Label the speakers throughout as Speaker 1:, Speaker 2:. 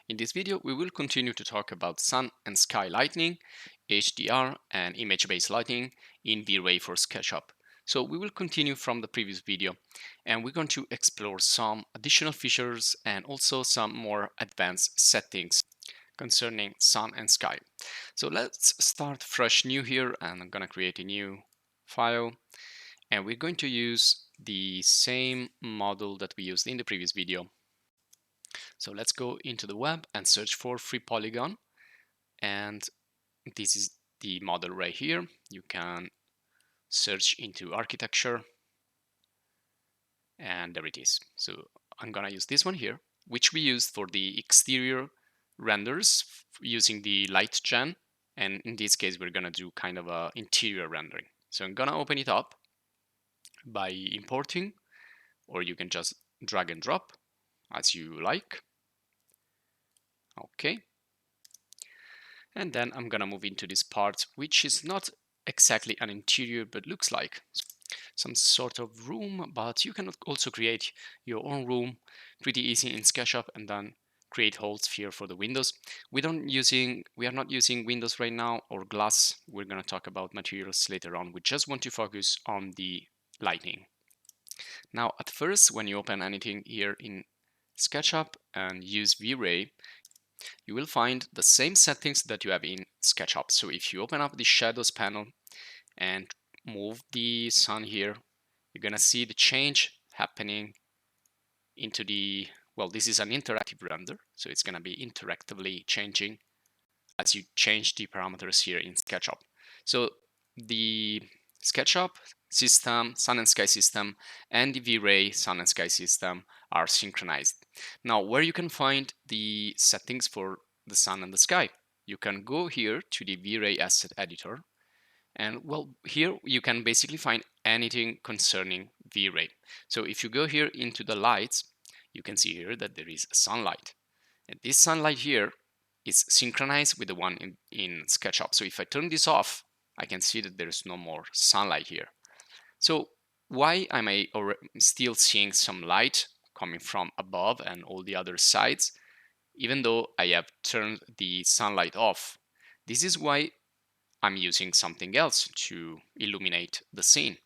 Speaker 1: In this video, we will continue to talk about sun and sky lighting, HDR, and image-based lighting in VRAY for SketchUp. So we will continue from the previous video, and we're going to explore some additional features and also some more advanced settings concerning sun and sky. So let's start fresh new here, and I'm going to create a new file, and we're going to use the same model that we used in the previous video. So let's go into the web and search for free polygon, and this is the model right here. You can search into architecture, and there it is. So I'm gonna use this one here, which we used for the exterior renders using the light gen, and in this case we're gonna do kind of a interior rendering. So I'm gonna open it up by importing, or you can just drag and drop as you like. Okay, and then I'm gonna move into this part, which is not exactly an interior, but looks like some sort of room, but you can also create your own room pretty easy in SketchUp and then create holes here for the windows. We are not using windows right now or glass. We're gonna talk about materials later on. We just want to focus on the lighting. Now, at first, when you open anything here in SketchUp and use VRAY, you will find the same settings that you have in SketchUp. So if you open up the shadows panel and move the sun here, you're gonna see the change happening into the, well, this is an interactive render, so it's gonna be interactively changing as you change the parameters here in SketchUp. So the SketchUp system, sun and sky system, and the VRAY sun and sky system are synchronized. Now, where you can find the settings for the sun and the sky, you can go here to the VRAY asset editor, and well, here you can basically find anything concerning VRAY. So if you go here into the lights, you can see here that there is sunlight, and this sunlight here is synchronized with the one in SketchUp. So if I turn this off, I can see that there's no more sunlight here. So why am I still seeing some light coming from above and all the other sides, even though I have turned the sunlight off? This is why I'm using something else to illuminate the scene.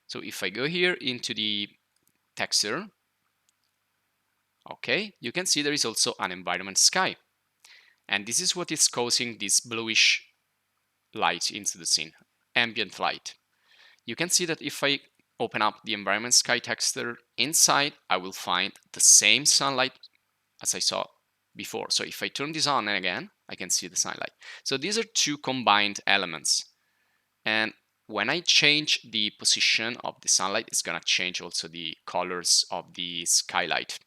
Speaker 1: So if I go here into the texture, okay, you can see there is also an environment sky. And this is what is causing this bluish light into the scene, ambient light. You can see that if I open up the environment sky texture inside, I will find the same sunlight as I saw before. So if I turn this on again, I can see the sunlight. So these are two combined elements. And when I change the position of the sunlight, it's gonna change also the colors of the skylight.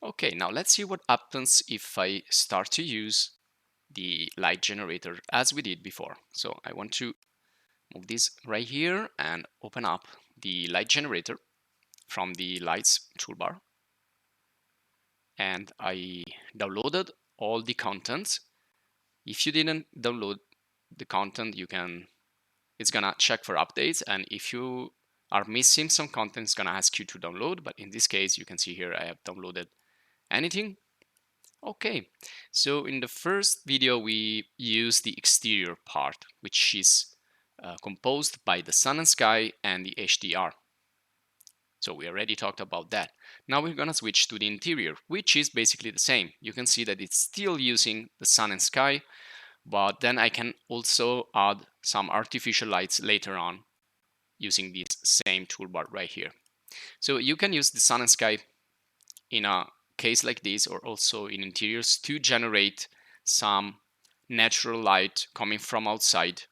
Speaker 1: Okay, now let's see what happens if I start to use the light generator as we did before. So I want to move this right here and open up the light generator from the lights toolbar. And I downloaded all the content. If you didn't download the content, it's gonna check for updates, and if you are missing some content, it's gonna ask you to download, but in this case you can see here I have downloaded anything. Okay, so in the first video we used the exterior part, which is composed by the sun and sky and the HDR. So we already talked about that. Now we're gonna switch to the interior, which is basically the same. You can see that it's still using the sun and sky, but then I can also add some artificial lights later on using this same toolbar right here. So you can use the sun and sky in a case like this, or also in interiors, to generate some natural light coming from outside,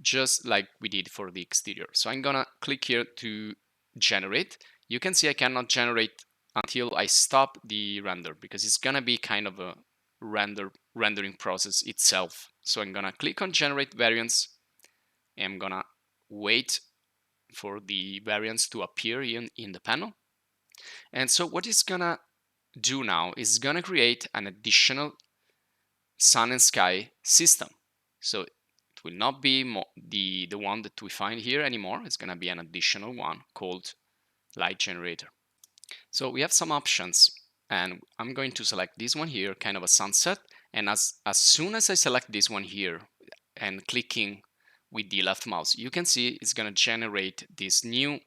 Speaker 1: just like we did for the exterior. So I'm gonna click here to generate. You can see I cannot generate until I stop the render, because it's gonna be kind of a rendering process itself. So I'm gonna click on generate variants, and I'm gonna wait for the variants to appear in the panel. And so what it's gonna do now is gonna create an additional sun and sky system. So it will not be the one that we find here anymore. It's gonna be an additional one called light generator. So we have some options. and I'm going to select this one here, kind of a sunset. And as soon as I select this one here and clicking with the left mouse, you can see it's going to generate these new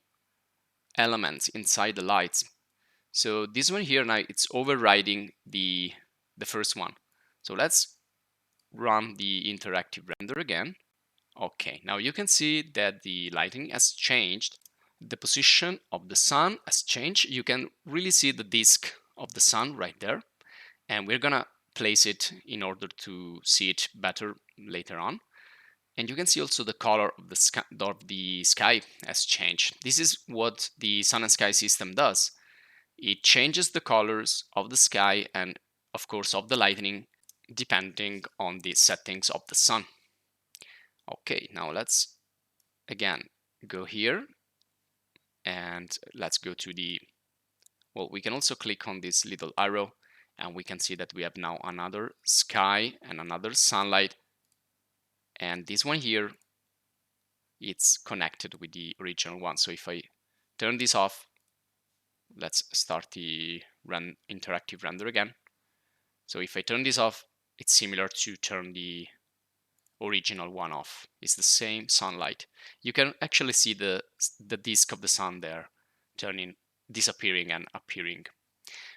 Speaker 1: elements inside the lights. So this one here now, it's overriding the first one. So let's run the interactive render again. Okay, now you can see that the lighting has changed. The position of the sun has changed. You can really see the disk of the sun right there. And we're gonna place it in order to see it better later on. And you can see also the color of the sky has changed. This is what the sun and sky system does. It changes the colors of the sky and of course of the lightning depending on the settings of the sun. Okay, now let's again go here and let's go to the, well, we can also click on this little arrow and we can see that we have now another sky and another sunlight, and this one here, it's connected with the original one. So if I turn this off, let's start the interactive render again. So if I turn this off, it's similar to turn the original one off. It's the same sunlight. You can actually see the disk of the sun there disappearing and appearing.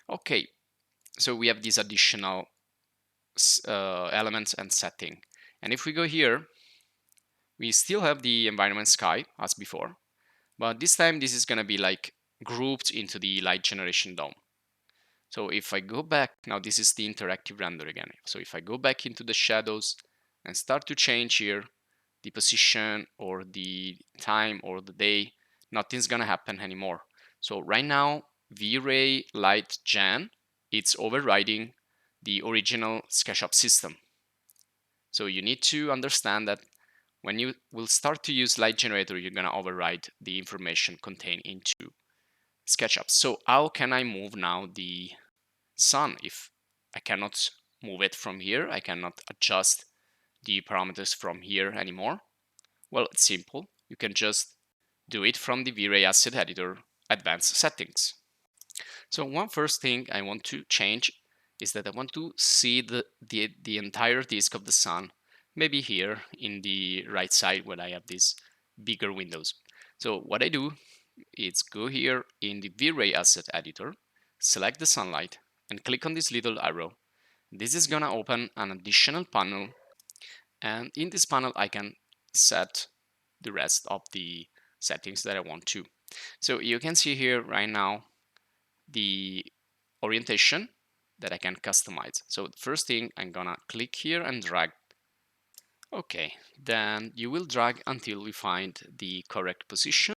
Speaker 1: Okay, so we have these additional elements and setting. And if we go here, we still have the environment sky as before, but this time this is going to be like grouped into the light generation dome. So if I go back, now this is the interactive render again. So if I go back into the shadows and start to change here the position or the time or the day, nothing's gonna happen anymore. So right now, VRAY Light Gen, it's overriding the original SketchUp system. So you need to understand that when you will start to use Light Generator, you're gonna override the information contained into SketchUp. So how can I move now the sun if I cannot move it from here? I cannot adjust the parameters from here anymore. Well, it's simple. You can just do it from the VRAY Asset Editor Advanced Settings. So one first thing I want to change is that I want to see the entire disk of the sun, maybe here in the right side where I have these bigger windows. So what I do is go here in the VRAY Asset Editor, select the sunlight, and click on this little arrow. This is gonna open an additional panel, and in this panel I can set the rest of the settings that I want to. So you can see here right now the orientation that I can customize. So the first thing, I'm gonna click here and drag. Okay, then you will drag until we find the correct position.